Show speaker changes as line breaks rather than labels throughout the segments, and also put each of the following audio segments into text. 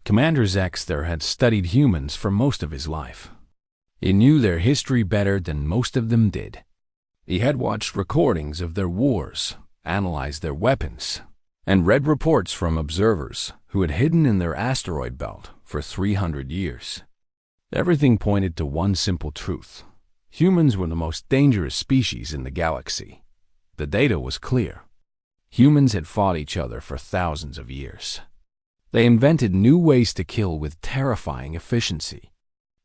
Commander Zexter had studied humans for most of his life. He knew their history better than most of them did. He had watched recordings of their wars, analyzed their weapons, and read reports from observers who had hidden in their asteroid belt for 300 years. Everything pointed to one simple truth. Humans were the most dangerous species in the galaxy. The data was clear. Humans had fought each other for thousands of years. They invented new ways to kill with terrifying efficiency.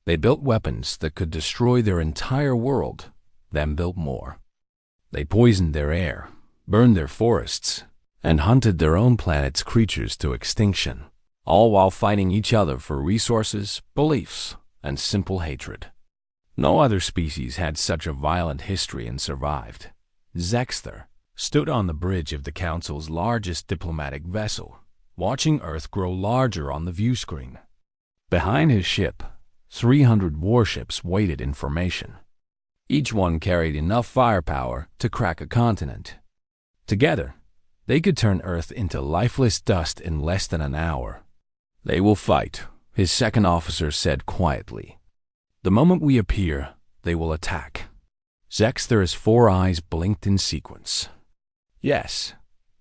They built weapons that could destroy their entire world, then built more. They poisoned their air, burned their forests, and hunted their own planet's creatures to extinction, all while fighting each other for resources, beliefs, and simple hatred. No other species had such a violent history and survived. Zexter stood on the bridge of the Council's largest diplomatic vessel, watching Earth grow larger on the view screen. Behind his ship, 300 warships waited in formation. Each one carried enough firepower to crack a continent. Together, they could turn Earth into lifeless dust in less than an hour. "They will fight," his second officer said quietly. "The moment we appear, they will attack." Zexter's 4 eyes blinked in sequence. "Yes,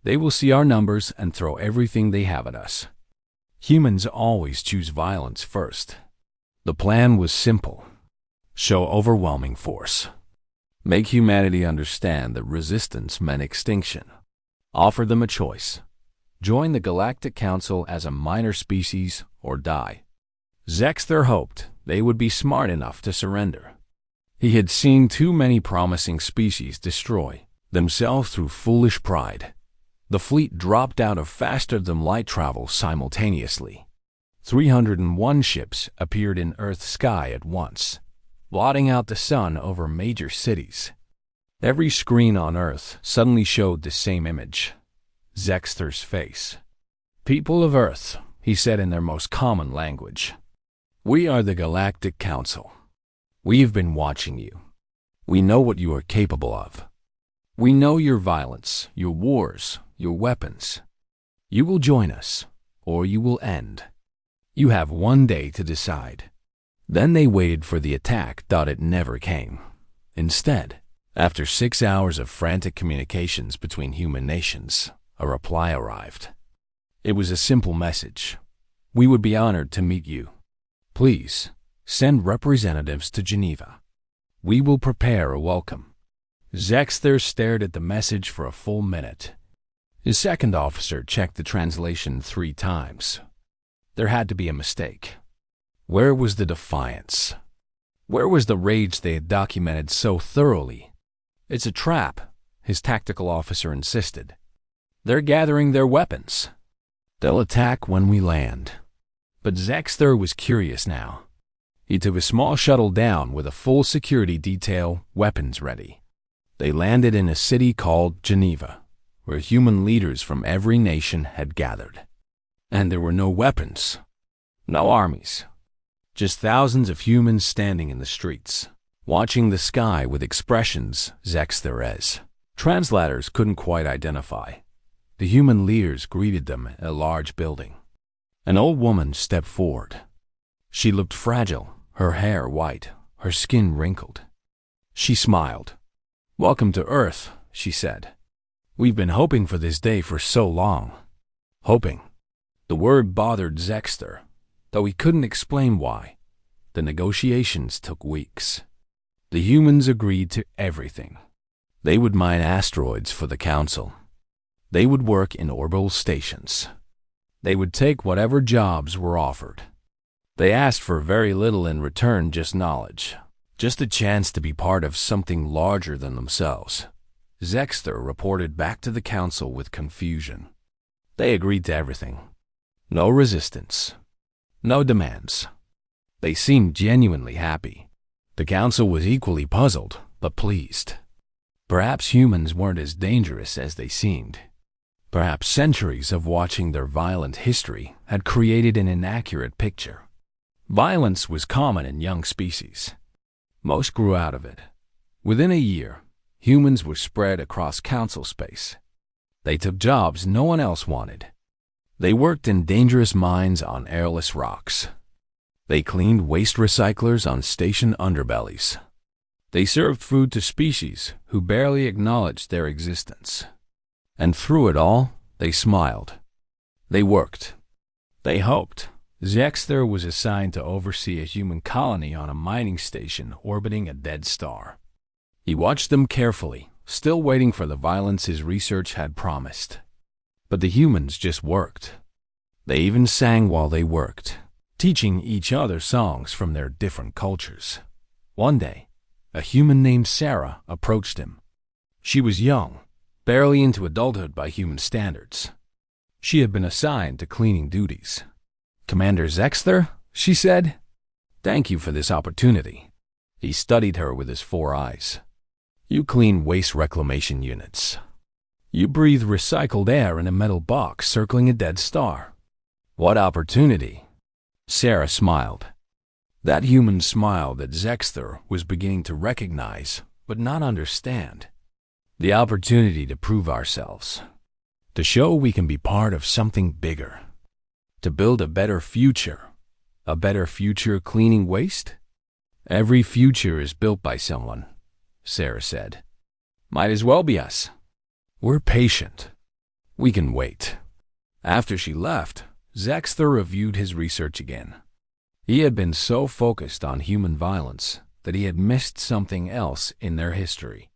they will see our numbers and throw everything they have at us." Humans always choose violence first. The plan was simple. Show overwhelming force. Make humanity understand that resistance meant extinction. Offer them a choice. Join the Galactic Council as a minor species or die. Zexter hoped they would be smart enough to surrender. He had seen too many promising species destroy themselves through foolish pride. The fleet dropped out of faster-than-light travel simultaneously. 301 ships appeared in Earth's sky at once, blotting out the sun over major cities. Every screen on Earth suddenly showed the same image: Zexter's face. "People of Earth," he said in their most common language, "we are the Galactic Council. We've been watching you. We know what you are capable of. We know your violence, your wars, your weapons. You will join us, or you will end. You have 1 day to decide." Then they waited for the attack, thought it never came. Instead, after 6 hours of frantic communications between human nations, a reply arrived. It was a simple message: "We would be honored to meet you. Please, send representatives to Geneva. We will prepare a welcome." Zexter stared at the message for a full minute. His second officer checked the translation 3 times. There had to be a mistake. Where was the defiance? Where was the rage they had documented so thoroughly? "It's a trap," his tactical officer insisted. "They're gathering their weapons. They'll attack when we land." But Zexter was curious now. He took a small shuttle down with a full security detail, weapons ready. They landed in a city called Geneva, where human leaders from every nation had gathered. And there were no weapons, no armies, just thousands of humans standing in the streets, watching the sky with expressions Zexter's translators couldn't quite identify. The human leaders greeted them in a large building. An old woman stepped forward. She looked fragile, her hair white, her skin wrinkled. She smiled. "Welcome to Earth," she said. "We've been hoping for this day for so long." Hoping. The word bothered Zexter, though he couldn't explain why. The negotiations took weeks. The humans agreed to everything. They would mine asteroids for the Council. They would work in orbital stations. They would take whatever jobs were offered. They asked for very little in return, just knowledge, just a chance to be part of something larger than themselves. Zexter reported back to the Council with confusion. They agreed to everything. No resistance. No demands. They seemed genuinely happy. The Council was equally puzzled, but pleased. Perhaps humans weren't as dangerous as they seemed. Perhaps centuries of watching their violent history had created an inaccurate picture. Violence was common in young species. Most grew out of it. Within a year, humans were spread across Council space. They took jobs no one else wanted. They worked in dangerous mines on airless rocks. They cleaned waste recyclers on station underbellies. They served food to species who barely acknowledged their existence. And through it all, they smiled. They worked. They hoped. Zexter was assigned to oversee a human colony on a mining station orbiting a dead star. He watched them carefully, still waiting for the violence his research had promised. But the humans just worked. They even sang while they worked, teaching each other songs from their different cultures. One day, a human named Sarah approached him. She was young, barely into adulthood by human standards. She had been assigned to cleaning duties. "Commander Zexter," she said, "thank you for this opportunity." He studied her with his 4 eyes. "You clean waste reclamation units. You breathe recycled air in a metal box circling a dead star. What opportunity?" Sarah smiled. That human smile that Zexter was beginning to recognize but not understand. The opportunity to prove ourselves. To show we can be part of something bigger. To build a better future. A better future cleaning waste? "Every future is built by someone," Sarah said. "Might as well be us. We're patient. We can wait." After she left, Zexter reviewed his research again. He had been so focused on human violence that he had missed something else in their history.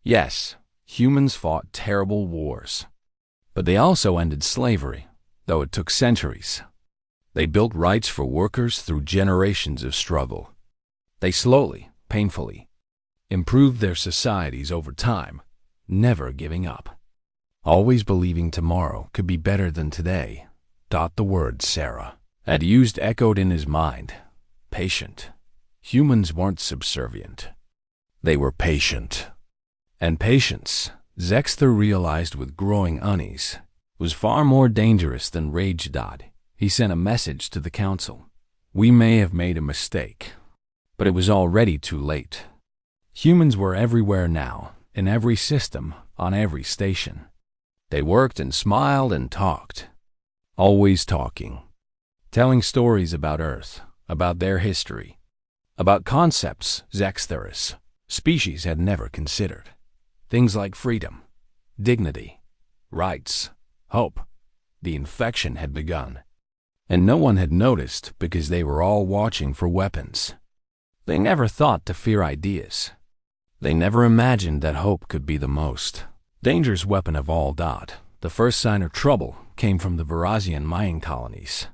Yes, humans fought terrible wars. But they also ended slavery, though it took centuries. They built rights for workers through generations of struggle. They slowly, painfully, improved their societies over time, never giving up. Always believing tomorrow could be better than today. The word Sarah had used echoed in his mind. Patient. Humans weren't subservient. They were patient. And patience, Zexter realized with growing unease, was far more dangerous than rage. He sent a message to the council. "We may have made a mistake, but it was already too late." Humans were everywhere now, in every system, on every station. They worked and smiled and talked. Always talking. Telling stories about Earth, about their history, about concepts Zexter's species had never considered. Things like freedom, dignity, rights, hope. The infection had begun. And no one had noticed because they were all watching for weapons. They never thought to fear ideas. They never imagined that hope could be the most dangerous weapon of all. The first sign of trouble came from the Verazian mining colonies.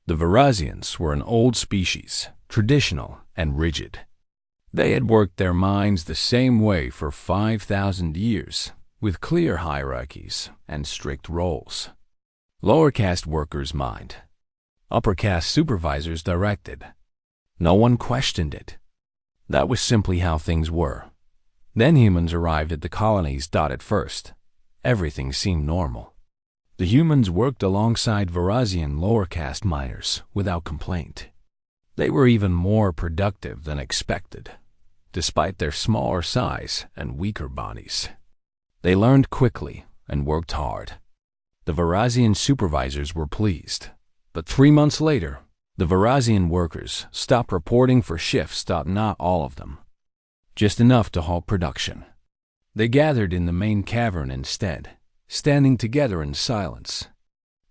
The Verazians were an old species, traditional and rigid. They had worked their mines the same way for 5,000 years, with clear hierarchies and strict roles. Lower caste workers mined. Upper caste supervisors directed. No one questioned it. That was simply how things were. Then humans arrived at the colonies. At first, everything seemed normal. The humans worked alongside Verazian lower caste miners without complaint. They were even more productive than expected, despite their smaller size and weaker bodies. They learned quickly and worked hard. The Verazian supervisors were pleased, but 3 months later, the Verazian workers stopped reporting for shifts. Not all of them, just enough to halt production. They gathered in the main cavern instead, standing together in silence.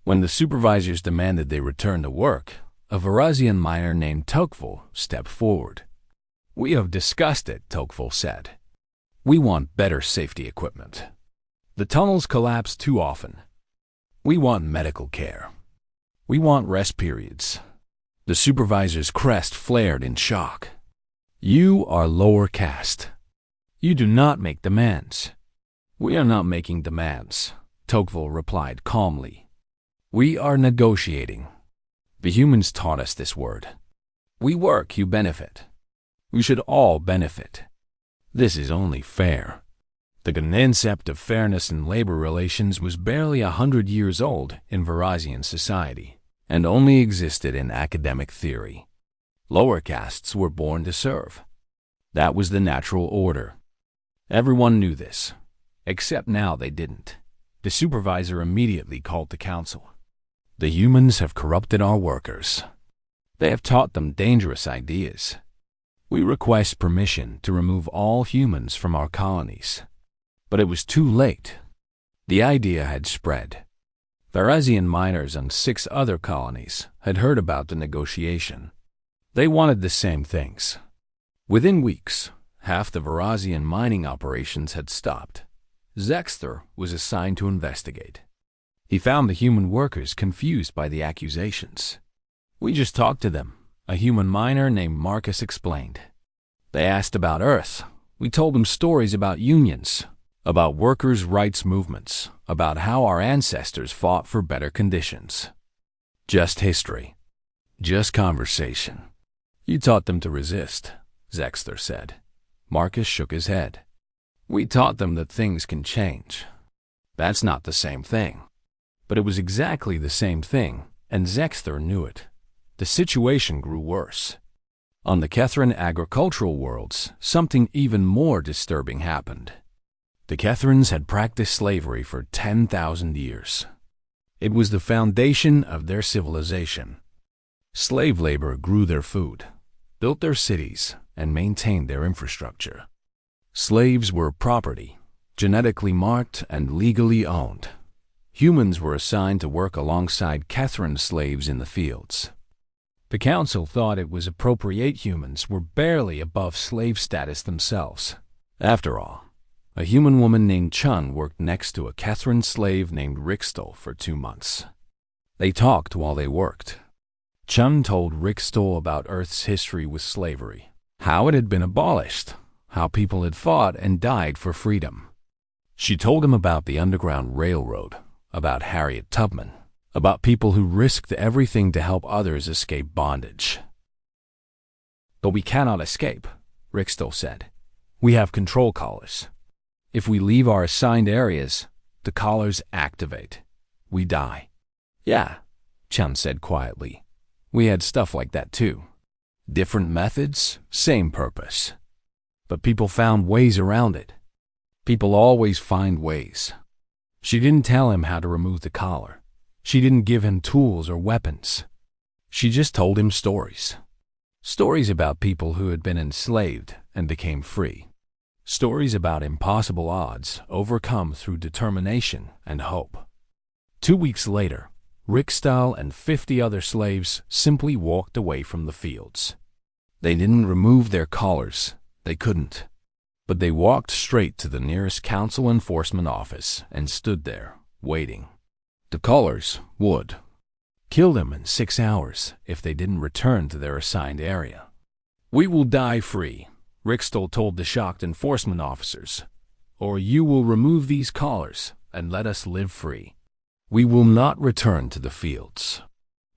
When the supervisors demanded they return to work, a Verazian miner named Tokful stepped forward. "We have discussed it," Tokful said. "We want better safety equipment. The tunnels collapse too often. We want medical care. We want rest periods." The supervisor's crest flared in shock. "You are lower caste. You do not make demands." "We are not making demands," Tocqueville replied calmly. "We are negotiating. The humans taught us this word. We work, you benefit. We should all benefit. This is only fair." The concept of fairness in labor relations was barely 100 years old in Verazian society, and only existed in academic theory. Lower castes were born to serve. That was the natural order. Everyone knew this. Except now they didn't. The supervisor immediately called the council. The humans have corrupted our workers. They have taught them dangerous ideas. We request permission to remove all humans from our colonies. But it was too late. The idea had spread. Varazian miners on 6 other colonies had heard about the negotiation. They wanted the same things. Within weeks, half the Varazian mining operations had stopped. Zexter was assigned to investigate. He found the human workers confused by the accusations. "We just talked to them," a human miner named Marcus explained. "They asked about Earth. We told them stories about unions, about workers' rights movements, about how our ancestors fought for better conditions. Just history. Just conversation." "You taught them to resist," Zexter said. Marcus shook his head. "We taught them that things can change." "That's not the same thing." But it was exactly the same thing, and Zexter knew it. The situation grew worse. On the Kethran agricultural worlds, something even more disturbing happened. The Kethrans had practiced slavery for 10,000 years. It was the foundation of their civilization. Slave labor grew their food, built their cities, and maintained their infrastructure. Slaves were property, genetically marked and legally owned. Humans were assigned to work alongside Kethran slaves in the fields. The council thought it was appropriate humans were barely above slave status themselves. After all, a human woman named Chun worked next to a Kethran slave named Rixtol for 2 months. They talked while they worked. Chun told Rixtol about Earth's history with slavery, how it had been abolished, how people had fought and died for freedom. She told him about the Underground Railroad, about Harriet Tubman, about people who risked everything to help others escape bondage. "But we cannot escape," Rixtol said. "We have control collars. If we leave our assigned areas, the collars activate. We die." "Yeah," Chun said quietly. "We had stuff like that too. Different methods, same purpose. But people found ways around it. People always find ways." She didn't tell him how to remove the collar. She didn't give him tools or weapons. She just told him stories. Stories about people who had been enslaved and became free. Stories about impossible odds overcome through determination and hope. 2 weeks later, Rixtol and 50 other slaves simply walked away from the fields. They didn't remove their collars. They couldn't. But they walked straight to the nearest council enforcement office and stood there, waiting. The collars would kill them in 6 hours if they didn't return to their assigned area. "We will die free," Rixtol told the shocked enforcement officers, "or you will remove these collars and let us live free. We will not return to the fields."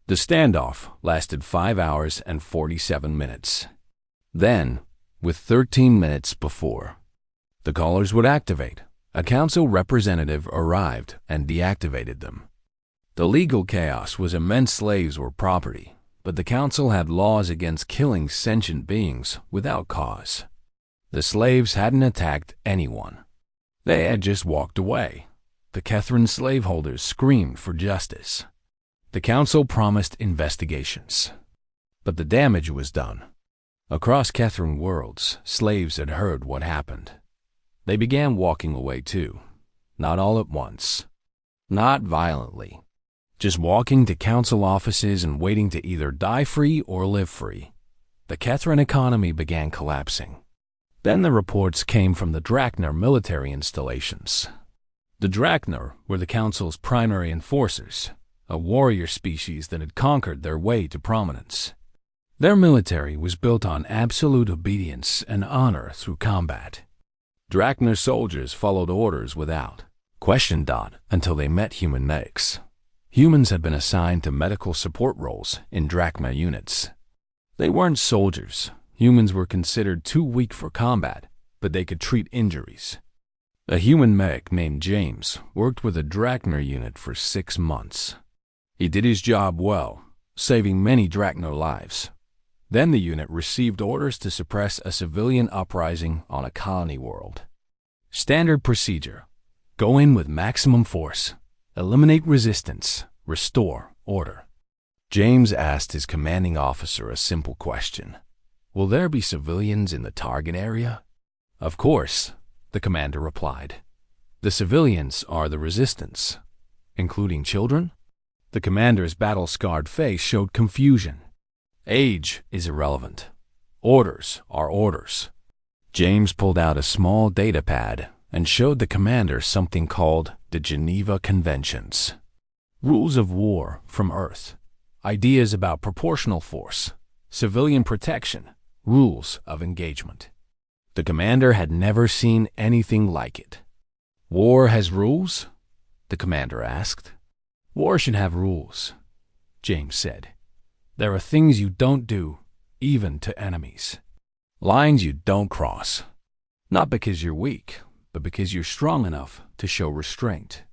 The standoff lasted 5 hours and 47 minutes. Then, with 13 minutes before the collars would activate, a council representative arrived and deactivated them. The legal chaos was immense. Slaves were property, but the council had laws against killing sentient beings without cause. The slaves hadn't attacked anyone. They had just walked away. The Kethran slaveholders screamed for justice. The council promised investigations. But the damage was done. Across Kethran worlds, slaves had heard what happened. They began walking away too. Not all at once. Not violently. Just walking to council offices and waiting to either die free or live free. The Kethran economy began collapsing. Then the reports came from the Draknar military installations. The Draknar were the council's primary enforcers, a warrior species that had conquered their way to prominence. Their military was built on absolute obedience and honor through combat. Draknar soldiers followed orders without question until they met human medics. Humans had been assigned to medical support roles in Draknar units. They weren't soldiers. Humans were considered too weak for combat, but they could treat injuries. A human medic named James worked with a Draknar unit for 6 months. He did his job well, saving many Draknar lives. Then the unit received orders to suppress a civilian uprising on a colony world. Standard procedure: go in with maximum force, eliminate resistance, restore, order. James asked his commanding officer a simple question. Will there be civilians in the target area? Of course, the commander replied. The civilians are the resistance. Including children? The commander's battle-scarred face showed confusion. Age is irrelevant. Orders are orders. James pulled out a small data pad and showed the commander something called the Geneva Conventions. Rules of war from Earth. Ideas about proportional force, civilian protection, rules of engagement. The commander had never seen anything like it. War has rules? The commander asked. War should have rules, James said. There are things you don't do, even to enemies. Lines you don't cross. Not because you're weak, but because you're strong enough to show restraint.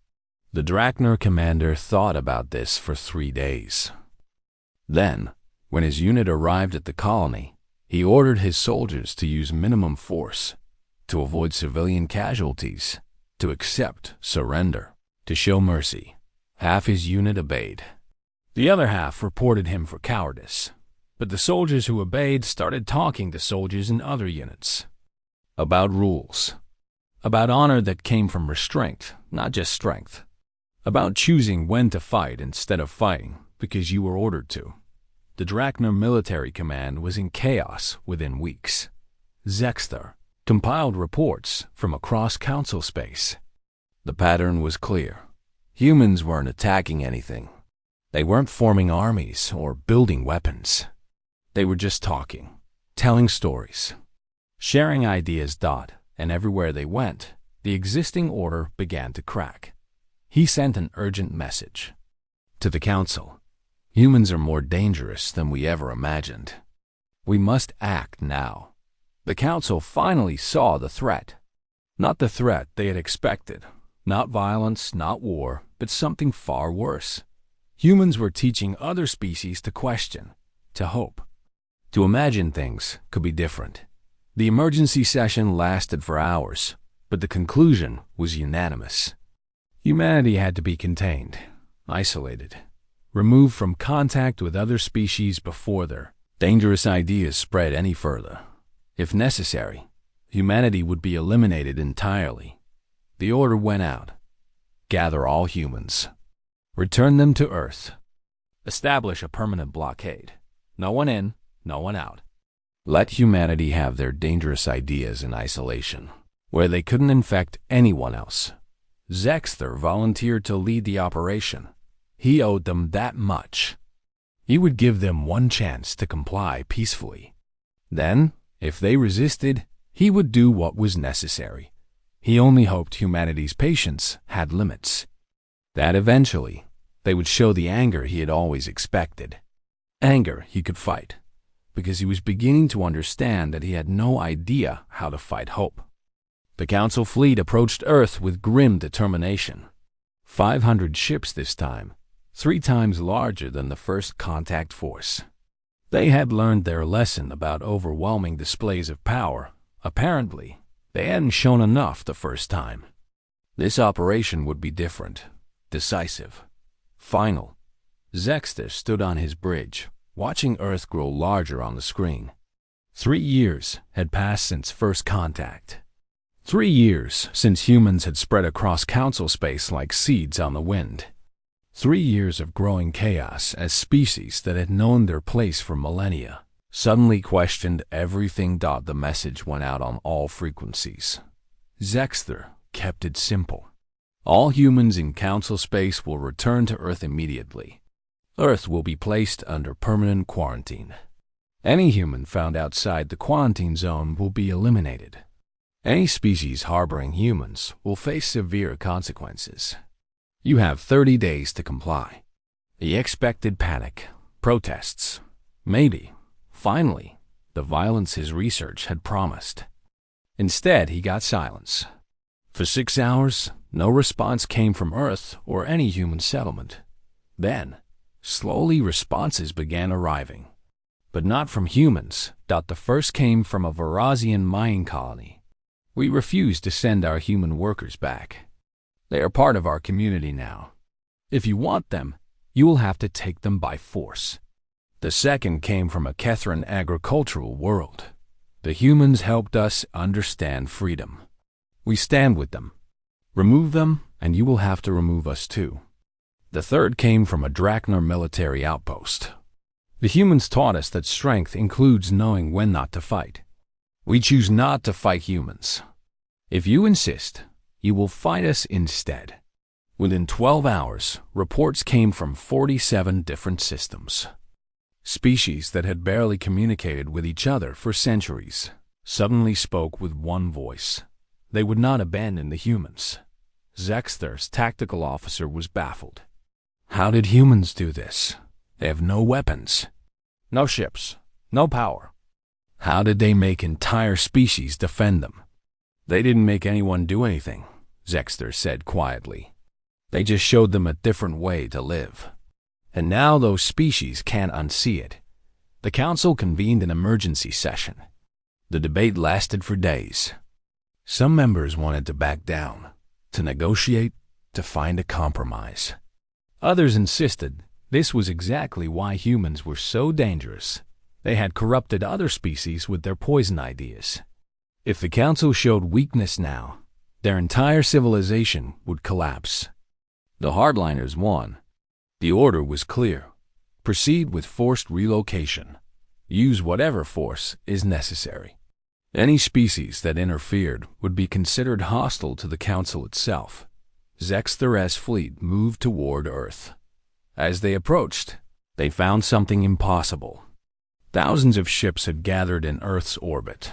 The Drachner commander thought about this for 3 days. Then, when his unit arrived at the colony, he ordered his soldiers to use minimum force, to avoid civilian casualties, to accept surrender, to show mercy. Half his unit obeyed. The other half reported him for cowardice, but the soldiers who obeyed started talking to soldiers in other units. About rules. About honor that came from restraint, not just strength. About choosing when to fight instead of fighting because you were ordered to. The Drachner military command was in chaos within weeks. Zexter compiled reports from across council space. The pattern was clear. Humans weren't attacking anything. They weren't forming armies or building weapons. They were just talking, telling stories, sharing ideas. And everywhere they went, the existing order began to crack. He sent an urgent message. To the council, humans are more dangerous than we ever imagined. We must act now. The council finally saw the threat. Not the threat they had expected. Not violence, not war, but something far worse. Humans were teaching other species to question, to hope, to imagine things could be different. The emergency session lasted for hours, but the conclusion was unanimous. Humanity had to be contained, isolated, removed from contact with other species before their dangerous ideas spread any further. If necessary, humanity would be eliminated entirely. The order went out. Gather all humans. Return them to Earth. Establish a permanent blockade. No one in, no one out. Let humanity have their dangerous ideas in isolation, where they couldn't infect anyone else. Zexter volunteered to lead the operation. He owed them that much. He would give them one chance to comply peacefully. Then, if they resisted, he would do what was necessary. He only hoped humanity's patience had limits. That eventually, they would show the anger he had always expected. Anger he could fight, because he was beginning to understand that he had no idea how to fight hope. The Council fleet approached Earth with grim determination. 500 ships this time, 3 times larger than the first contact force. They had learned their lesson about overwhelming displays of power. Apparently, they hadn't shown enough the first time. This operation would be different, decisive, final. Zexter stood on his bridge, watching Earth grow larger on the screen. 3 years had passed since first contact. 3 years since humans had spread across council space like seeds on the wind. 3 years of growing chaos as species that had known their place for millennia suddenly questioned everything. The message went out on all frequencies. Zexter kept it simple. All humans in council space will return to Earth immediately. Earth will be placed under permanent quarantine. Any human found outside the quarantine zone will be eliminated. Any species harboring humans will face severe consequences. You have 30 days to comply. He expected panic, protests, maybe, finally, the violence his research had promised. Instead, he got silence. For 6 hours, no response came from Earth or any human settlement. Then, slowly responses began arriving. But not from humans. The first came from a Verazian mining colony. We refuse to send our human workers back. They are part of our community now. If you want them, You will have to take them by force. The second came from a Kethran agricultural world. The humans helped us understand freedom. We stand with them. Remove them, and you will have to remove us too. The third came from a Draknar military outpost. The humans taught us that strength includes knowing when not to fight. We choose not to fight humans. If you insist, you will fight us instead. Within 12 hours, reports came from 47 different systems. Species that had barely communicated with each other for centuries suddenly spoke with one voice. They would not abandon the humans. Zexthar's tactical officer was baffled. How did humans do this? They have no weapons, no ships, no power. How did they make entire species defend them? They didn't make anyone do anything, Zexthar said quietly. They just showed them a different way to live. And now those species can't unsee it. The council convened an emergency session. The debate lasted for days. Some members wanted to back down, to negotiate, to find a compromise. Others insisted this was exactly why humans were so dangerous. They had corrupted other species with their poison ideas. If the council showed weakness now, their entire civilization would collapse. The hardliners won. The order was clear. Proceed with forced relocation. Use whatever force is necessary. Any species that interfered would be considered hostile to the council itself. Zexthar's fleet moved toward Earth. As they approached, they found something impossible. Thousands of ships had gathered in Earth's orbit.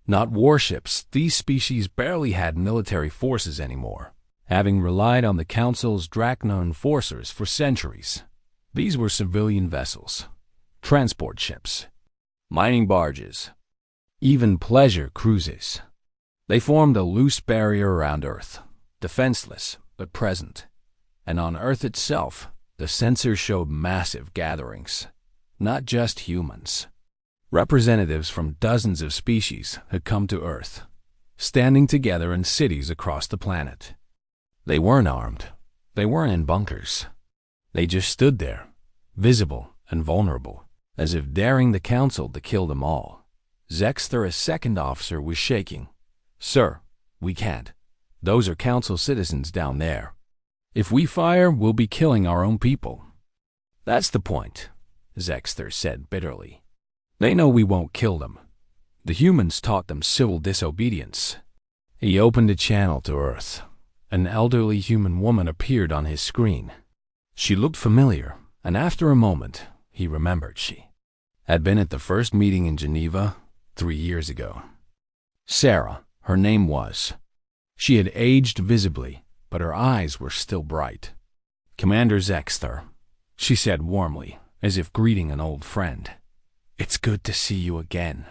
Not warships, these species barely had military forces anymore, having relied on the Council's Draknar enforcers for centuries. These were civilian vessels, transport ships, mining barges, even pleasure cruises. They formed a loose barrier around Earth, defenseless but present. And on Earth itself, the sensors showed massive gatherings, not just humans. Representatives from dozens of species had come to Earth, standing together in cities across the planet. They weren't armed. They weren't in bunkers. They just stood there, visible and vulnerable, as if daring the council to kill them all. Zexthar's second officer was shaking. "Sir, we can't. Those are council citizens down there. If we fire, we'll be killing our own people." "That's the point," Zexthar said bitterly. "They know we won't kill them. The humans taught them civil disobedience." He opened a channel to Earth. An elderly human woman appeared on his screen. She looked familiar, and after a moment, he remembered she had been at the first meeting in Geneva 3 years ago. Sarah, her name was. She had aged visibly, but her eyes were still bright. "Commander Zexthar," she said warmly, as if greeting an old friend. "It's good to see you again."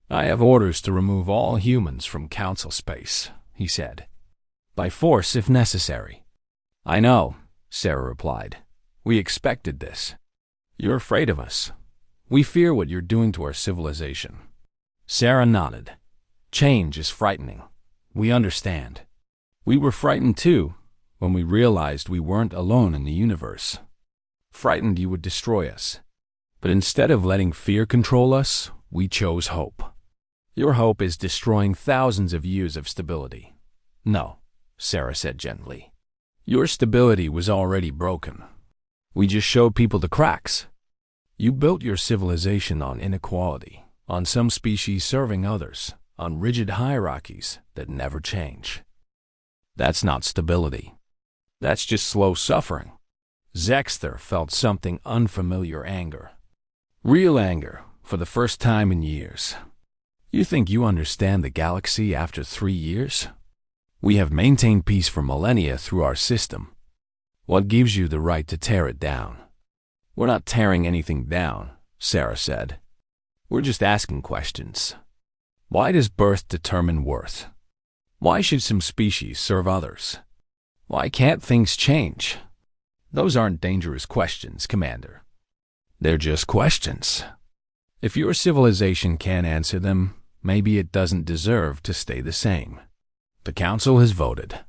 "I have orders to remove all humans from council space," he said. "By force if necessary." "I know," Sarah replied. "We expected this. You're afraid of us. We fear what you're doing to our civilization." Sarah nodded. "Change is frightening. We understand. We were frightened too when we realized we weren't alone in the universe. Frightened you would destroy us. But instead of letting fear control us, we chose hope. Your hope is destroying thousands of years of stability." "No," Sarah said gently. "Your stability was already broken. We just showed people the cracks. You built your civilization on inequality, on some species serving others, on rigid hierarchies that never change. That's not stability. That's just slow suffering." Zexthar felt something unfamiliar anger. Real anger, for the first time in years. "You think you understand the galaxy after 3 years? We have maintained peace for millennia through our system. What gives you the right to tear it down?" "We're not tearing anything down," Sarah said. "We're just asking questions. Why does birth determine worth? Why should some species serve others? Why can't things change? Those aren't dangerous questions, Commander. They're just questions. If your civilization can't answer them, maybe it doesn't deserve to stay the same. The Council has voted.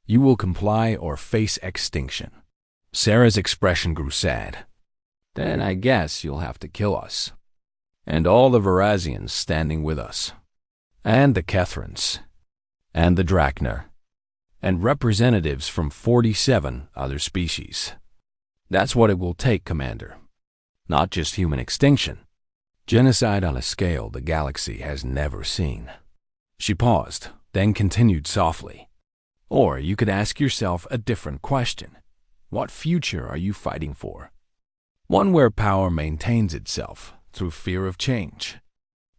You will comply or face extinction." Sarah's expression grew sad. Then I guess you'll have to kill us. And all the Verazians standing with us. And the Kethrans. And the Drachner. And representatives from 47 other species. That's what it will take, Commander. Not just human extinction. Genocide on a scale the galaxy has never seen. She paused, then continued softly. Or you could ask yourself a different question. What future are you fighting for? One where power maintains itself through fear of change.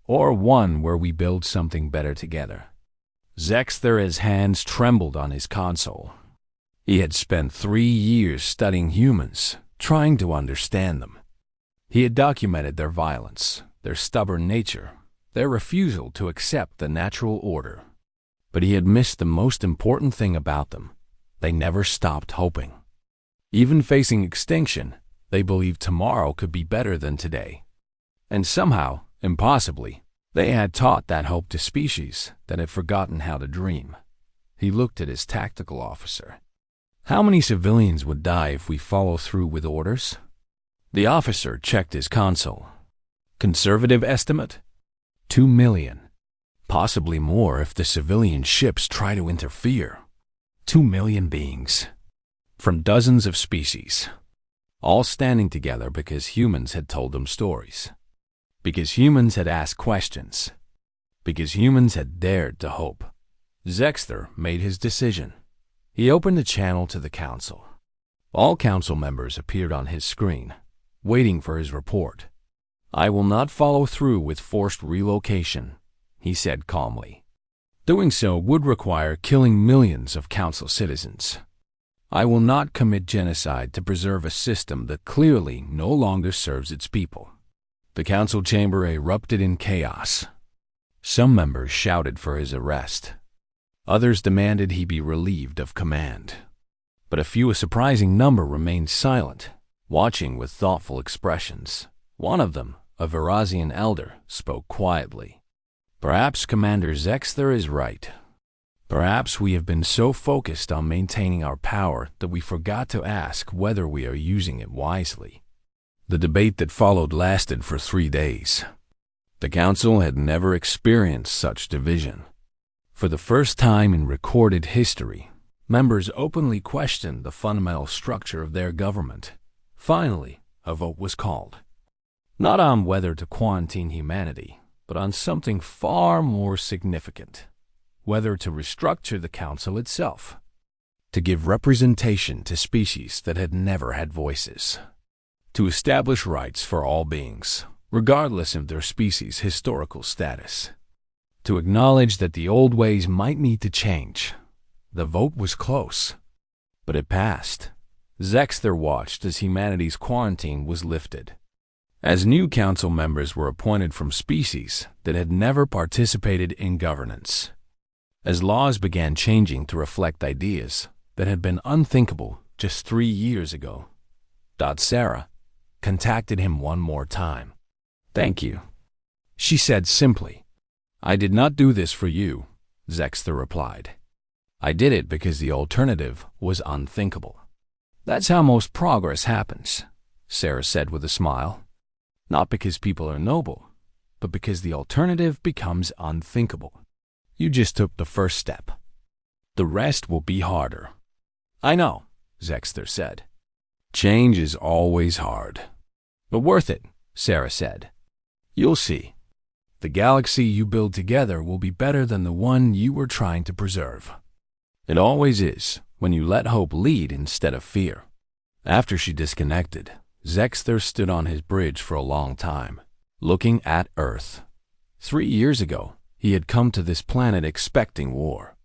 Or one where we build something better together. Zexther's hands trembled on his console. He had spent 3 years studying humans, trying to understand them. He had documented their violence, their stubborn nature, their refusal to accept the natural order. But he had missed the most important thing about them. They never stopped hoping. Even facing extinction, they believed tomorrow could be better than today. And somehow, impossibly, they had taught that hope to species that had forgotten how to dream. He looked at his tactical officer. How many civilians would die if we follow through with orders? The officer checked his console. Conservative estimate? 2 million. Possibly more if the civilian ships try to interfere. 2 million beings. From dozens of species. All standing together because humans had told them stories. Because humans had asked questions. Because humans had dared to hope. Zexther made his decision. He opened the channel to the council. All council members appeared on his screen, waiting for his report. I will not follow through with forced relocation, he said calmly. Doing so would require killing millions of council citizens. I will not commit genocide to preserve a system that clearly no longer serves its people. The council chamber erupted in chaos. Some members shouted for his arrest. Others demanded he be relieved of command. But a surprising number remained silent, watching with thoughtful expressions. One of them, a Verazian elder, spoke quietly. Perhaps Commander Zexther is right. Perhaps we have been so focused on maintaining our power that we forgot to ask whether we are using it wisely. The debate that followed lasted for 3 days. The council had never experienced such division. For the first time in recorded history, members openly questioned the fundamental structure of their government. Finally, a vote was called. Not on whether to quarantine humanity, but on something far more significant. Whether to restructure the council itself. To give representation to species that had never had voices. To establish rights for all beings, regardless of their species' historical status. To acknowledge that the old ways might need to change. The vote was close, but it passed. Zexther watched as humanity's quarantine was lifted. As new council members were appointed from species that had never participated in governance. As laws began changing to reflect ideas that had been unthinkable just 3 years ago. Sarah contacted him one more time. Thank you, she said simply. I did not do this for you, Zexther replied. I did it because the alternative was unthinkable. That's how most progress happens, Sarah said with a smile. Not because people are noble, but because the alternative becomes unthinkable. You just took the first step. The rest will be harder. I know, Zexther said. Change is always hard. But worth it, Sarah said. You'll see. The galaxy you build together will be better than the one you were trying to preserve. It always is, when you let hope lead instead of fear. After she disconnected, Zexther stood on his bridge for a long time, looking at Earth. 3 years ago, he had come to this planet expecting war.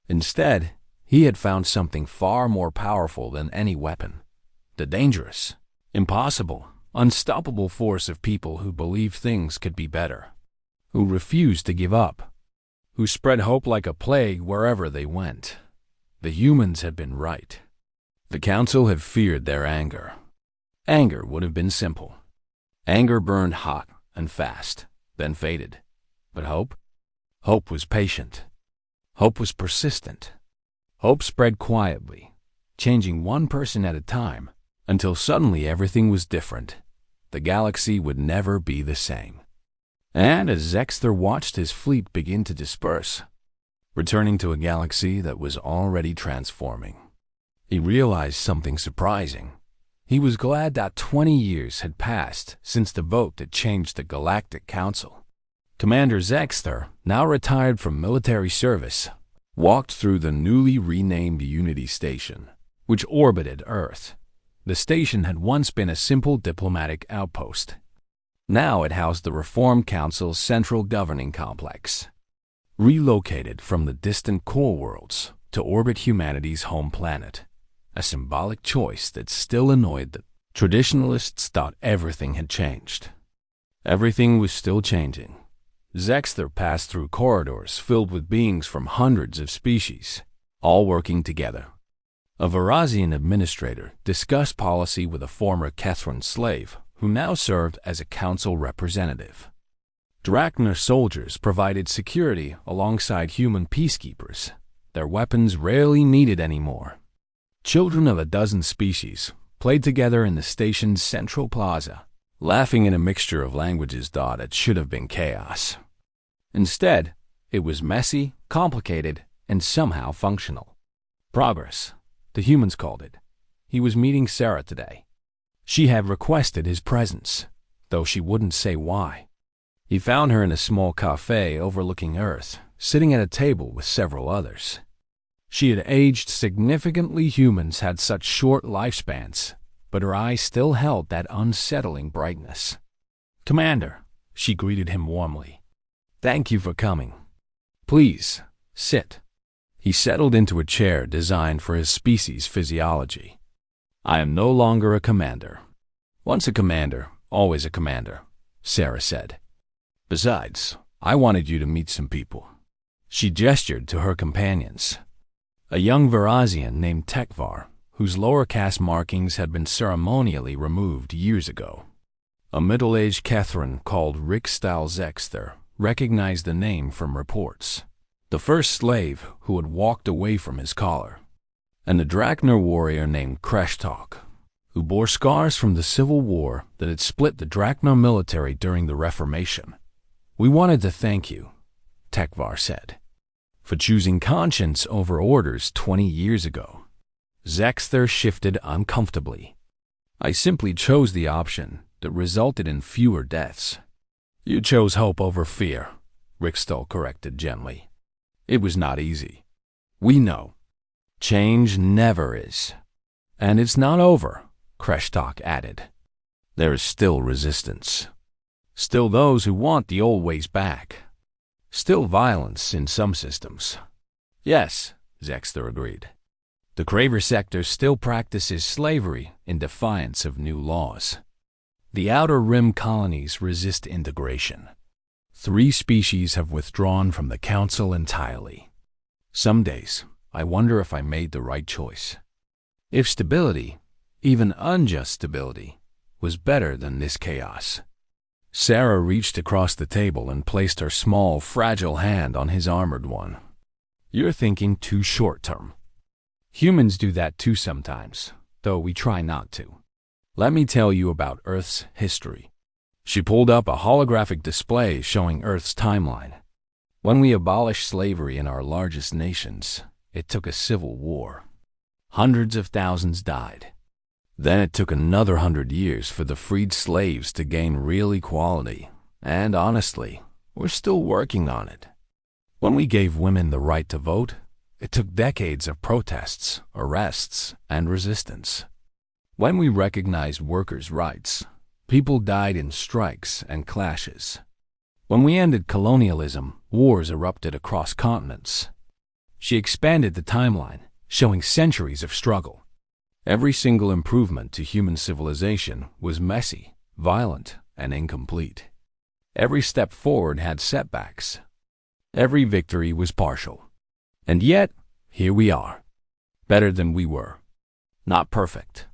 Instead, he had found something far more powerful than any weapon. The dangerous, impossible, unstoppable force of people who believed things could be better. Who refused to give up. Who spread hope like a plague wherever they went. The humans had been right. The council had feared their anger. Anger would have been simple. Anger burned hot and fast, then faded. But hope? Hope was patient. Hope was persistent. Hope spread quietly, changing one person at a time, until suddenly everything was different. The galaxy would never be the same. And as Zexter watched his fleet begin to disperse, returning to a galaxy that was already transforming, he realized something surprising. He was glad that 20 years had passed since the vote that changed the Galactic Council. Commander Zexter, now retired from military service, walked through the newly renamed Unity Station, which orbited Earth. The station had once been a simple diplomatic outpost. Now it housed the Reform Council's central governing complex. Relocated from the distant core worlds to orbit humanity's home planet, a symbolic choice that still annoyed the traditionalists. Thought everything had changed. Everything was still changing. Zexter passed through corridors filled with beings from hundreds of species, all working together. A Verazian administrator discussed policy with a former Kethran slave who now served as a council representative. Drachner soldiers provided security alongside human peacekeepers, their weapons rarely needed anymore. Children of a dozen species played together in the station's central plaza, laughing in a mixture of languages. It should have been chaos. Instead, it was messy, complicated, and somehow functional. Progress, the humans called it. He was meeting Sarah today. She had requested his presence, though she wouldn't say why. He found her in a small cafe overlooking Earth, sitting at a table with several others. She had aged significantly. Humans had such short lifespans, but her eyes still held that unsettling brightness. "Commander," she greeted him warmly. "Thank you for coming. Please, sit." He settled into a chair designed for his species' physiology. "I am no longer a commander." "Once a commander, always a commander," Sarah said. "Besides, I wanted you to meet some people." She gestured to her companions. A young Verazian named Tekvar, whose lower caste markings had been ceremonially removed years ago. A middle-aged Kethran called Rikstal Zexter recognized the name from reports. The first slave who had walked away from his collar. And a Drachner warrior named Kreshtalk, who bore scars from the civil war that had split the Drachner military during the Reformation. "We wanted to thank you," Tekvar said, "for choosing conscience over orders 20 years ago." Zexter shifted uncomfortably. "I simply chose the option that resulted in fewer deaths." "You chose hope over fear," Rikstal corrected gently. "It was not easy. We know. Change never is. And it's not over," Kreshtalk added. "There is still resistance. Still those who want the old ways back. Still violence in some systems." "Yes," Zexter agreed. "The Craver sector still practices slavery in defiance of new laws. The Outer Rim colonies resist integration. 3 species have withdrawn from the Council entirely. Some days, I wonder if I made the right choice. If stability, even unjust stability, was better than this chaos." Sarah reached across the table and placed her small, fragile hand on his armored one. "You're thinking too short-term. Humans do that too sometimes, though we try not to. Let me tell you about Earth's history." She pulled up a holographic display showing Earth's timeline. "When we abolished slavery in our largest nations, it took a civil war. Hundreds of thousands died. Then it took another 100 years for the freed slaves to gain real equality, and honestly, we're still working on it. When we gave women the right to vote, it took decades of protests, arrests, and resistance. When we recognized workers' rights, people died in strikes and clashes. When we ended colonialism, wars erupted across continents." She expanded the timeline, showing centuries of struggle. Every single improvement to human civilization was messy, violent, and incomplete. Every step forward had setbacks. Every victory was partial. And yet, here we are. Better than we were. Not perfect.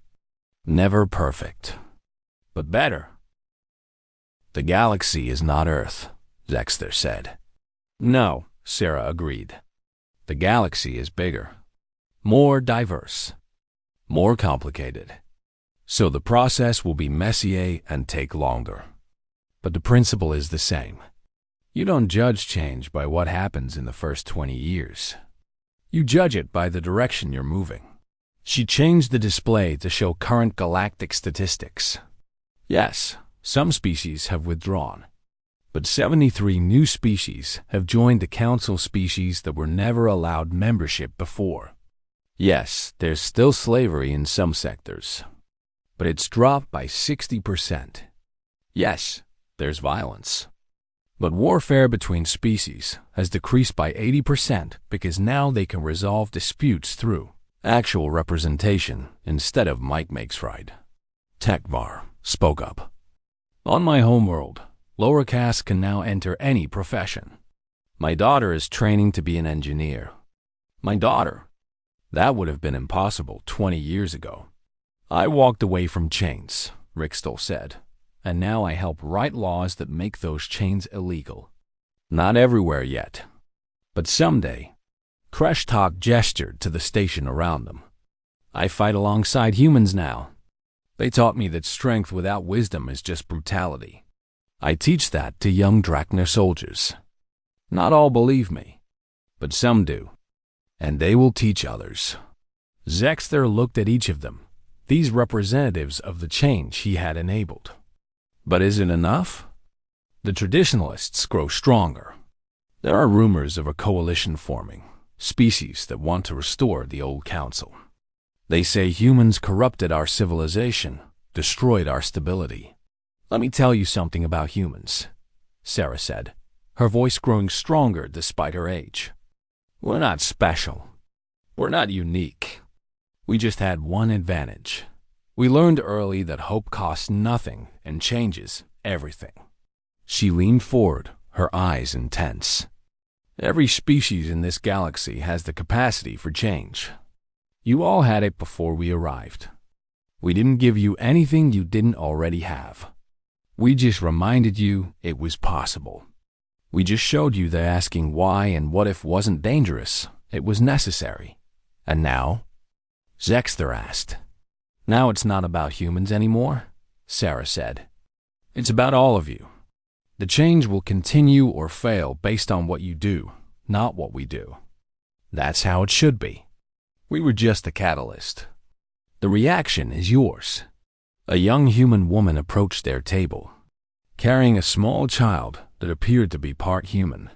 Never perfect. But better. "The galaxy is not Earth," Zexter said. "No," Sarah agreed. "The galaxy is bigger. More diverse. more complicated. So the process will be messier and take longer. But the principle is the same. You don't judge change by what happens in the first 20 years. You judge it by the direction you're moving. She changed the display to show current galactic statistics. Yes, some species have withdrawn, but 73 new species have joined the council, species that were never allowed membership before. Yes, there's still slavery in some sectors, but it's dropped by 60%. Yes, there's violence, but warfare between species has decreased by 80% because now they can resolve disputes through actual representation instead of Mike makes right. Tekvar spoke up. On my homeworld, lower castes can now enter any profession. My daughter is training to be an engineer. My daughter? That would have been impossible 20 years ago. I walked away from chains, Rickstall said, and now I help write laws that make those chains illegal. Not everywhere yet, but someday. Kreshtok gestured to the station around them. I fight alongside humans now. They taught me that strength without wisdom is just brutality. I teach that to young Drachner soldiers. Not all believe me, but some do, and they will teach others. Zexter looked at each of them, these representatives of the change he had enabled. But is it enough? The traditionalists grow stronger. There are rumors of a coalition forming, species that want to restore the old council. They say humans corrupted our civilization, destroyed our stability. Let me tell you something about humans, Sarah said, her voice growing stronger despite her age. We're not special. We're not unique. We just had one advantage. We learned early that hope costs nothing and changes everything. She leaned forward, her eyes intense. Every species in this galaxy has the capacity for change. You all had it before we arrived. We didn't give you anything you didn't already have. We just reminded you it was possible. We just showed you that asking why and what if wasn't dangerous. It was necessary. And now? Zexter asked. Now it's not about humans anymore, Sarah said. It's about all of you. The change will continue or fail based on what you do, not what we do. That's how it should be. We were just the catalyst. The reaction is yours. A young human woman approached their table, carrying a small child that appeared to be part human,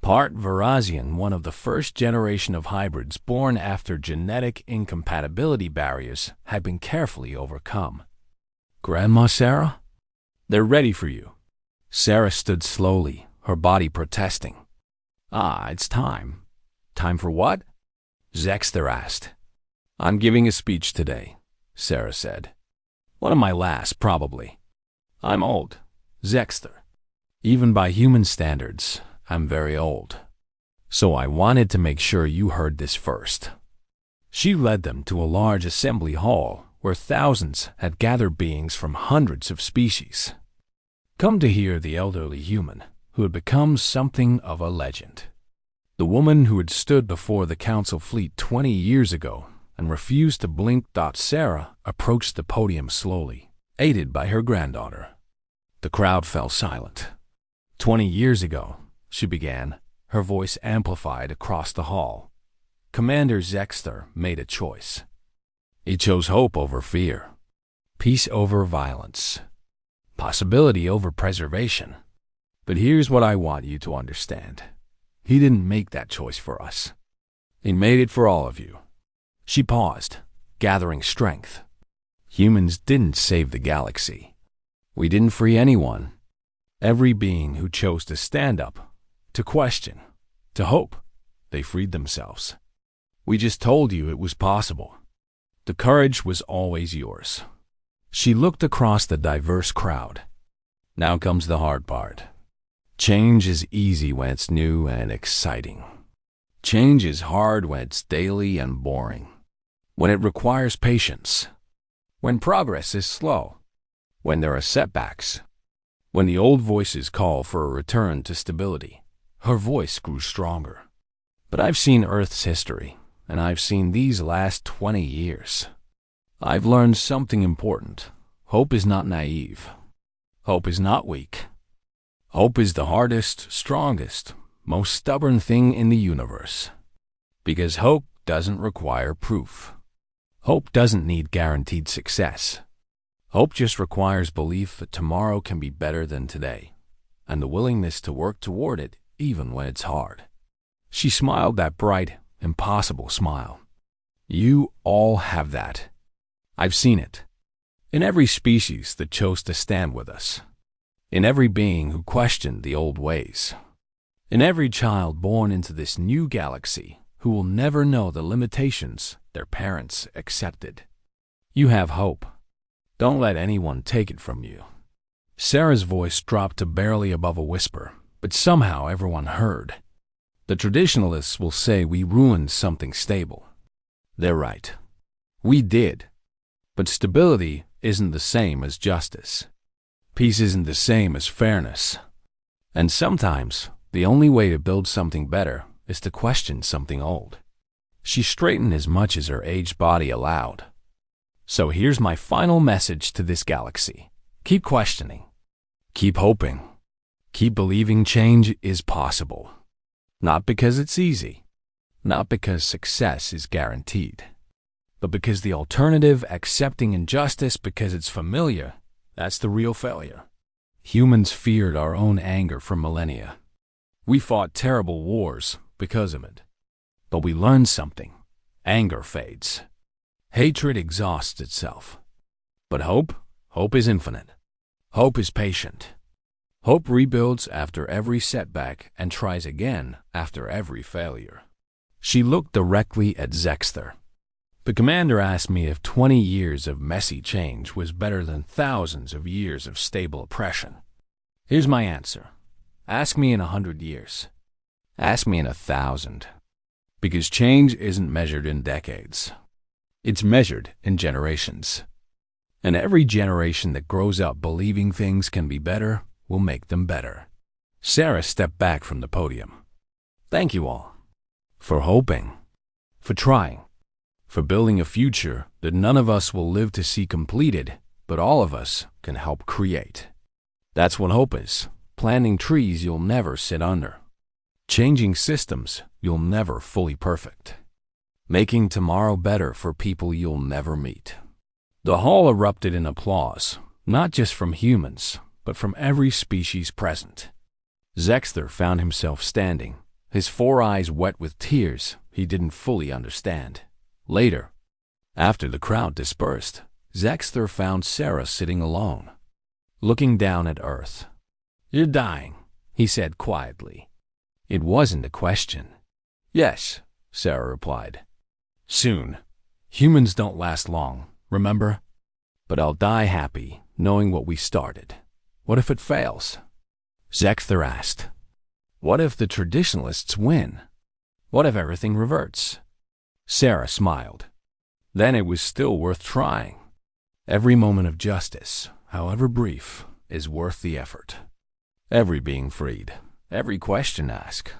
part Verazian, one of the first generation of hybrids born after genetic incompatibility barriers had been carefully overcome. Grandma Sarah? They're ready for you. Sarah stood slowly, her body protesting. It's time. Time for what? Zexter asked. I'm giving a speech today, Sarah said. One of my last, probably. I'm old, Zexter. Even by human standards, I'm very old. So I wanted to make sure you heard this first. She led them to a large assembly hall where thousands had gathered, beings from hundreds of species. Come to hear the elderly human who had become something of a legend. The woman who had stood before the council fleet 20 years ago and refused to blink. Sarah approached the podium slowly, aided by her granddaughter. The crowd fell silent. 20 years ago, she began, her voice amplified across the hall. Commander Zexter made a choice. He chose hope over fear, peace over violence, possibility over preservation. But here's what I want you to understand. He didn't make that choice for us. He made it for all of you. She paused, gathering strength. Humans didn't save the galaxy. We didn't free anyone. Every being who chose to stand up, to question, to hope, they freed themselves. We just told you it was possible. The courage was always yours. She looked across the diverse crowd. Now comes the hard part. Change is easy when it's new and exciting. Change is hard when it's daily and boring. When it requires patience. When progress is slow. When there are setbacks. When the old voices call for a return to stability. Her voice grew stronger. But I've seen Earth's history, and I've seen these last 20 years. I've learned something important. Hope is not naive. Hope is not weak. Hope is the hardest, strongest, most stubborn thing in the universe. Because hope doesn't require proof. Hope doesn't need guaranteed success. Hope just requires belief that tomorrow can be better than today, and the willingness to work toward it even when it's hard. She smiled that bright, impossible smile. You all have that. I've seen it. In every species that chose to stand with us. In every being who questioned the old ways. In every child born into this new galaxy who will never know the limitations their parents accepted. You have hope. Don't let anyone take it from you. Sarah's voice dropped to barely above a whisper, but somehow everyone heard. The traditionalists will say we ruined something stable. They're right. We did. But stability isn't the same as justice. Peace isn't the same as fairness. And sometimes, the only way to build something better is to question something old. She straightened as much as her aged body allowed. So here's my final message to this galaxy. Keep questioning. Keep hoping. Keep believing change is possible. Not because it's easy. Not because success is guaranteed. But because the alternative, accepting injustice because it's familiar, that's the real failure. Humans feared our own anger for millennia. We fought terrible wars because of it. But we learned something. Anger fades. Hatred exhausts itself. But hope is infinite. Hope is patient. Hope rebuilds after every setback and tries again after every failure. She looked directly at Zexter. The commander asked me if 20 years of messy change was better than thousands of years of stable oppression. Here's my answer. Ask me in 100 years. Ask me in 1,000. Because change isn't measured in decades. It's measured in generations. And every generation that grows up believing things can be better will make them better. Sarah stepped back from the podium. Thank you all. For hoping. For trying. For building a future that none of us will live to see completed, but all of us can help create. That's what hope is. Planting trees you'll never sit under. Changing systems you'll never fully perfect. Making tomorrow better for people you'll never meet. The hall erupted in applause, not just from humans, but from every species present. Zexter found himself standing, his 4 eyes wet with tears he didn't fully understand. Later, after the crowd dispersed, Zexter found Sarah sitting alone, looking down at Earth. You're dying, he said quietly. It wasn't a question. Yes, Sarah replied. Soon. Humans don't last long, remember? But I'll die happy, knowing what we started. What if it fails? Zexter asked. What if the traditionalists win? What if everything reverts? Sarah smiled. Then it was still worth trying. Every moment of justice, however brief, is worth the effort. Every being freed, every question asked,